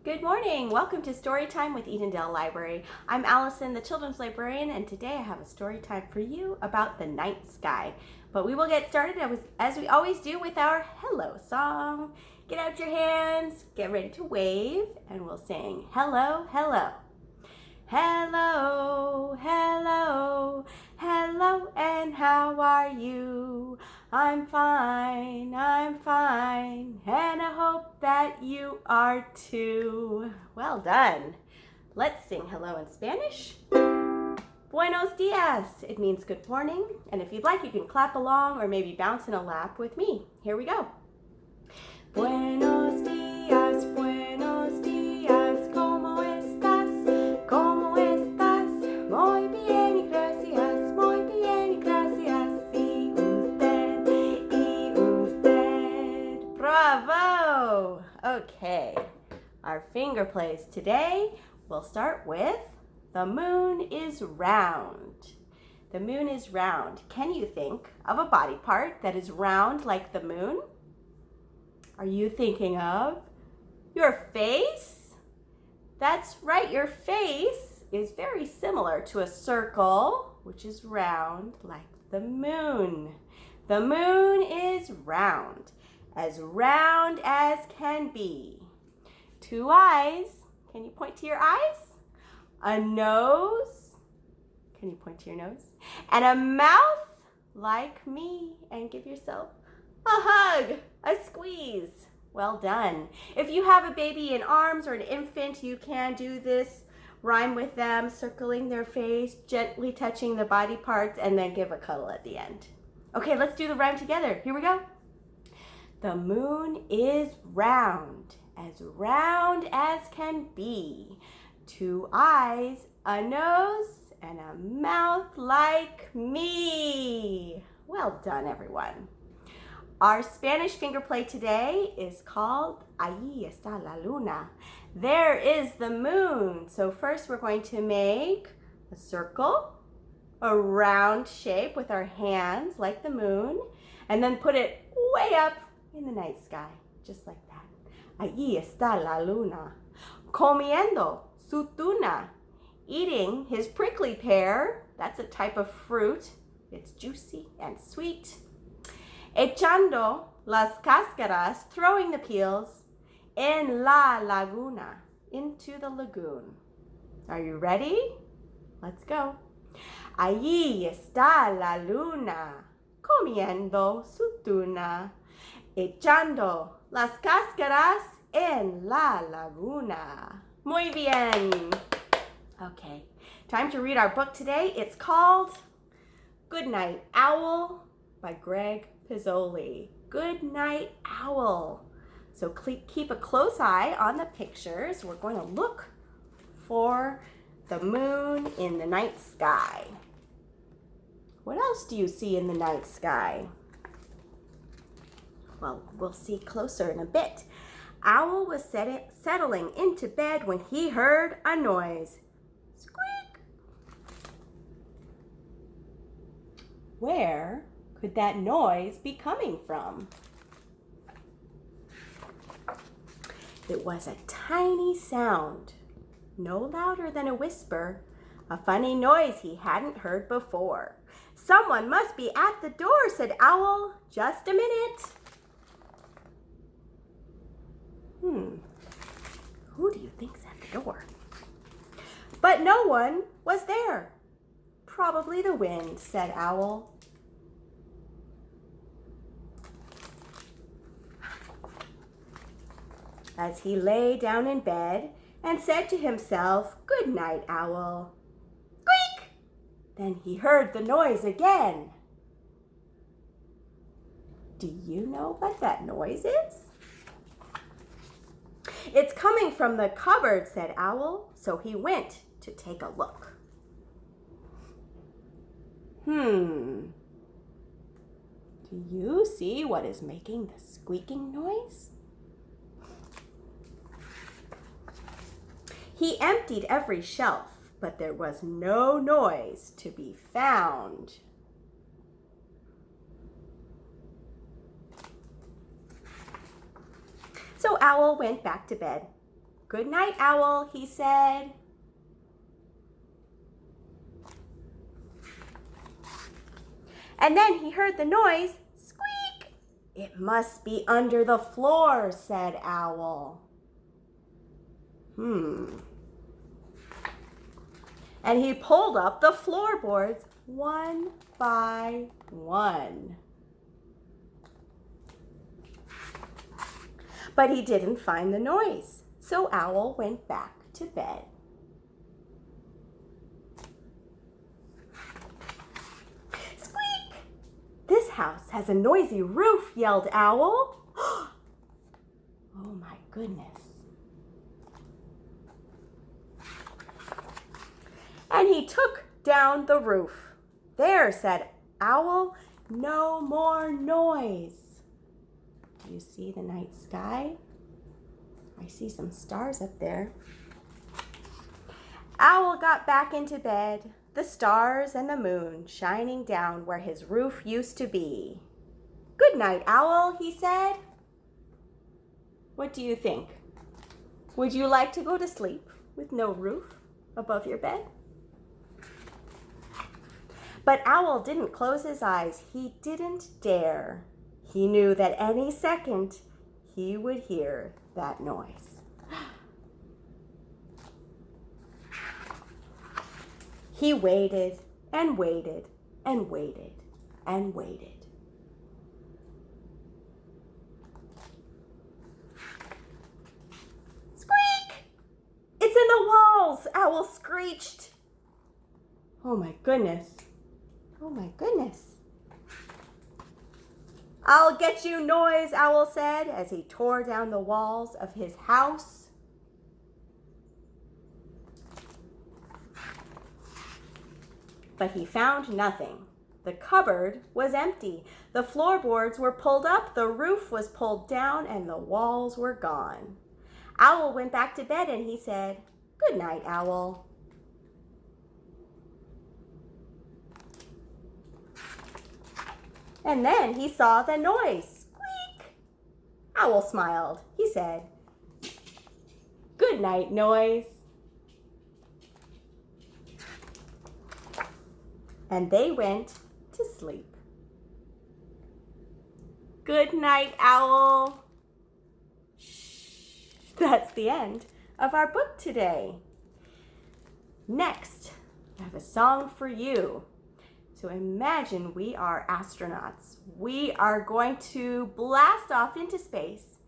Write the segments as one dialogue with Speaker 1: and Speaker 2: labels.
Speaker 1: Good morning. Welcome to Storytime with Edendale Library. I'm Allison, the children's librarian, and today I have a story time for you about the night sky. But we will get started as we always do with our hello song. Get out your hands, get ready to wave, and we'll sing hello, hello. Hello, hello, hello, and how are you? I'm fine, and I hope that you are too. Well done. Let's sing hello in Spanish. Buenos dias. It means good morning, and if you'd like, you can clap along or maybe bounce in a lap with me. Here we go. Buenos dias, buenos dias, ¿cómo estás? ¿Cómo estás? Muy bien y gracias, y usted. Bravo! Okay, our finger plays today. We'll start with the moon is round. The moon is round. Can you think of a body part that is round like the moon? Are you thinking of your face? That's right, your face is very similar to a circle, which is round like the moon. The moon is round as can be. Two eyes. Can you point to your eyes? A nose. Can you point to your nose? And a mouth like me. And give yourself a hug, a squeeze. Well done. If you have a baby in arms or an infant, you can do this rhyme with them, circling their face, gently touching the body parts, and then give a cuddle at the end. Okay, let's do the rhyme together. Here we go. The moon is round as can be. Two eyes, a nose, and a mouth like me. Well done, everyone. Our Spanish finger play today is called Ahí está la luna. There is the moon. So first we're going to make a circle, a round shape with our hands like the moon, and then put it way up in the night sky, just like that. Ahí está la luna. Comiendo su tuna. Eating his prickly pear. That's a type of fruit. It's juicy and sweet. Echando las cáscaras, throwing the peels, en la laguna, into the lagoon. Are you ready? Let's go. Allí está la luna, comiendo su tuna, echando las cáscaras en la laguna. Muy bien. Okay, time to read our book today. It's called Good Night Owl by Greg Pizzoli. Good Night Owl. So keep a close eye on the pictures. We're going to look for the moon in the night sky. What else do you see in the night sky? Well, we'll see closer in a bit. Owl was settling into bed when he heard a noise. Squeak! Where could that noise be coming from? It was a tiny sound, no louder than a whisper, a funny noise he hadn't heard before. Someone must be at the door, said Owl. Just a minute. Who do you think's at the door? But no one was there. Probably the wind, said Owl. As he lay down in bed and said to himself, Good night, Owl. Squeak! Then he heard the noise again. Do you know what that noise is? It's coming from the cupboard, said Owl, so he went to take a look. Do you see what is making the squeaking noise? He emptied every shelf, but there was no noise to be found. So Owl went back to bed. "Good night, Owl," he said. And then he heard the noise, squeak. "It must be under the floor," said Owl. And he pulled up the floorboards one by one. But he didn't find the noise, so Owl went back to bed. Squeak! "This house has a noisy roof," yelled Owl. Oh my goodness. And he took down the roof. "There," said Owl, "no more noise." Do you see the night sky? I see some stars up there. Owl got back into bed, the stars and the moon shining down where his roof used to be. "Good night, Owl," he said. What do you think? Would you like to go to sleep with no roof above your bed? But Owl didn't close his eyes. He didn't dare. He knew that any second he would hear that noise. He waited and waited and waited and waited. Squeak! "It's in the walls!" Owl screeched. Oh my goodness. Oh my goodness. "I'll get you, noise," Owl said as he tore down the walls of his house. But he found nothing. The cupboard was empty. The floorboards were pulled up, the roof was pulled down, and the walls were gone. Owl went back to bed and he said, "Good night, Owl." And then he saw the noise. Squeak! Owl smiled. He said, "Good night, noise." And they went to sleep. Good night, Owl. Shh. That's the end of our book today. Next, I have a song for you. So imagine we are astronauts. We are going to blast off into space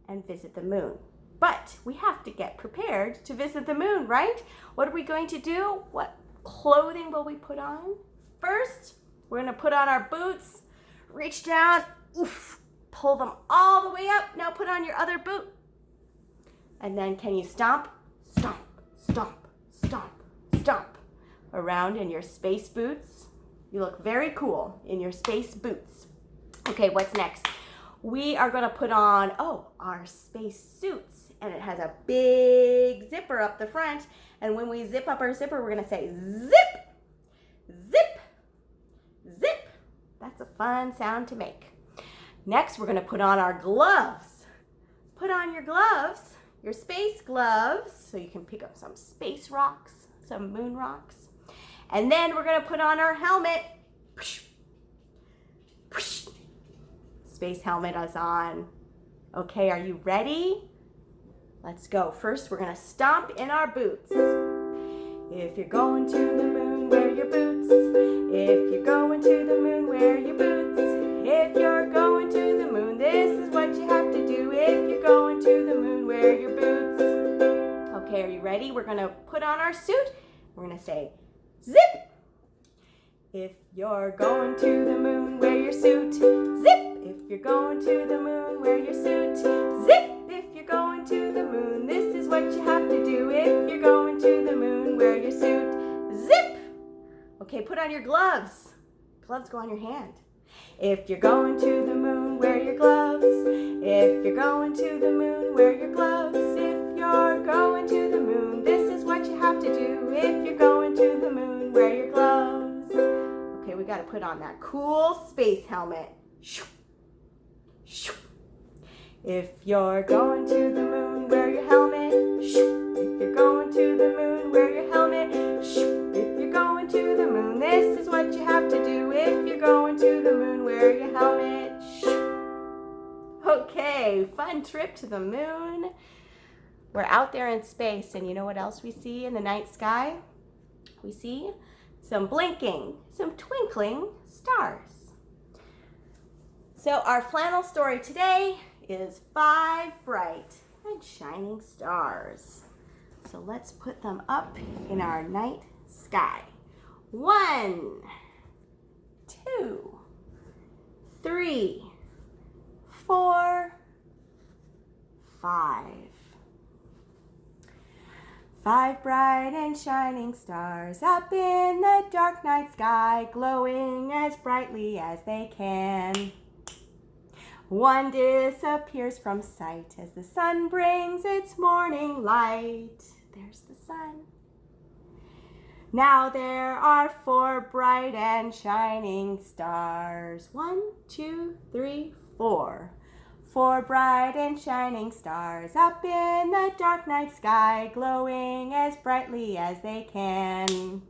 Speaker 1: and visit the moon. But we have to get prepared to visit the moon, right? What are we going to do? What clothing will we put on? First, we're going to put on our boots, reach down, oof, pull them all the way up. Now put on your other boot. And then can you stomp, stomp, stomp, stomp, stomp around in your space boots? You look very cool in your space boots. Okay, what's next? We are going to put on, our space suits. And it has a big zipper up the front. And when we zip up our zipper, we're going to say zip, zip, zip. That's a fun sound to make. Next, we're going to put on our gloves. Put on your gloves, your space gloves, so you can pick up some space rocks, some moon rocks. And then we're going to put on our helmet. Space helmet is on. Okay, are you ready? Let's go. First, we're going to stomp in our boots. If you're going to the moon, wear your boots. If you're going to the moon, wear your boots. If you're going to the moon, this is what you have to do. If you're going to the moon, wear your boots. Okay, are you ready? We're going to put on our suit. We're going to say, zip! If you're going to the moon, wear your suit. Zip! If you're going to the moon, wear your suit. Zip! If you're going to the moon, this is what you have to do. If you're going to the moon, wear your suit. Zip! Okay, put on your gloves. Gloves go on your hand. If you're going to the moon, wear your gloves. If you're going to the moon, wear your gloves. If you're going to the moon, this is what you have to do. If you're going to the moon, wear your gloves. Okay, we got to put on that cool space helmet. If you're going to the moon, wear your helmet. trip to the moon. We're out there in space, and you know what else we see in the night sky? We see some blinking, some twinkling stars. So our flannel story today is 5 bright and shining stars. So let's put them up in our night sky. 1, 2, 3, 4, 5. 5 bright and shining stars up in the dark night sky, glowing as brightly as they can. 1 disappears from sight as the sun brings its morning light. There's the sun. Now there are 4 bright and shining stars. 1, 2, 3, 4. 4 bright and shining stars up in the dark night sky, glowing as brightly as they can.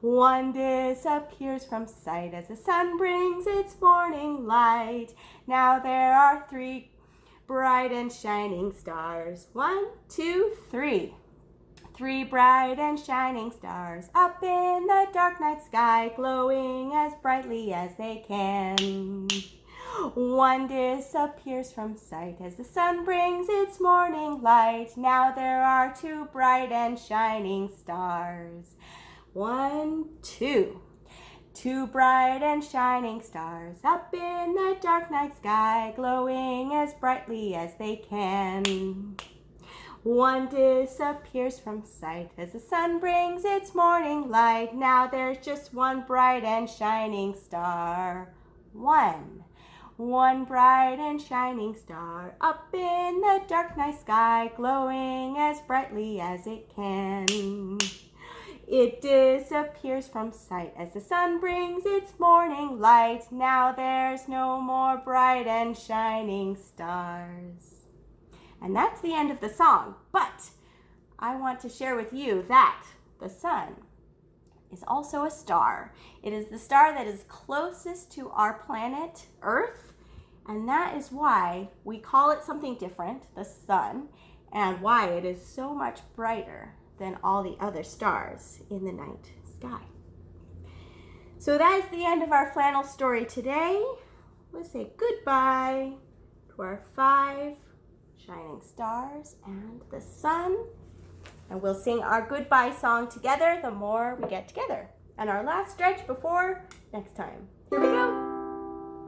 Speaker 1: 1 disappears from sight as the sun brings its morning light. Now there are 3 bright and shining stars. 1, 2, 3. 3 bright and shining stars up in the dark night sky, glowing as brightly as they can. 1 disappears from sight as the sun brings its morning light. Now there are 2 bright and shining stars. 1, 2. 2 bright and shining stars up in the dark night sky, glowing as brightly as they can. 1 disappears from sight as the sun brings its morning light. Now there's just 1 bright and shining star. 1 bright and shining star up in the dark night sky, glowing as brightly as it can. It disappears from sight as the sun brings its morning light. Now there's no more bright and shining stars. And that's the end of the song, but I want to share with you that the sun is also a star. It is the star that is closest to our planet Earth, and that is why we call it something different, the sun, and why it is so much brighter than all the other stars in the night sky. So that is the end of our flannel story today. We'll say goodbye to our 5 shining stars and the sun. And we'll sing our goodbye song together the more we get together. And our last stretch before next time. Here we go.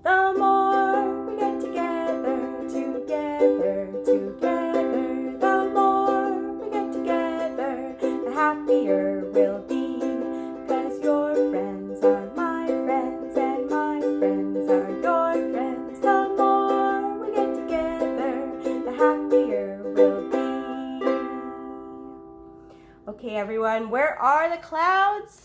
Speaker 1: The more we get together, together, together, the more we get together, the happier we'll be. 'Cause your friends are my friends and my friends are your friends. The more we get together, the happier we'll be. Okay, everyone, where are the clouds?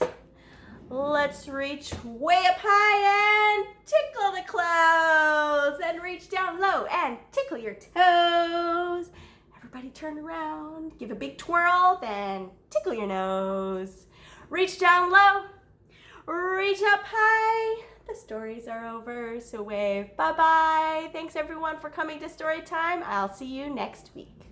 Speaker 1: Let's reach way up high and tickle the clouds, and reach down low and tickle your toes. Everybody turn around, give a big twirl, then tickle your nose. Reach down low, reach up high. The stories are over, so wave bye-bye. Thanks everyone for coming to Story Time. I'll see you next week.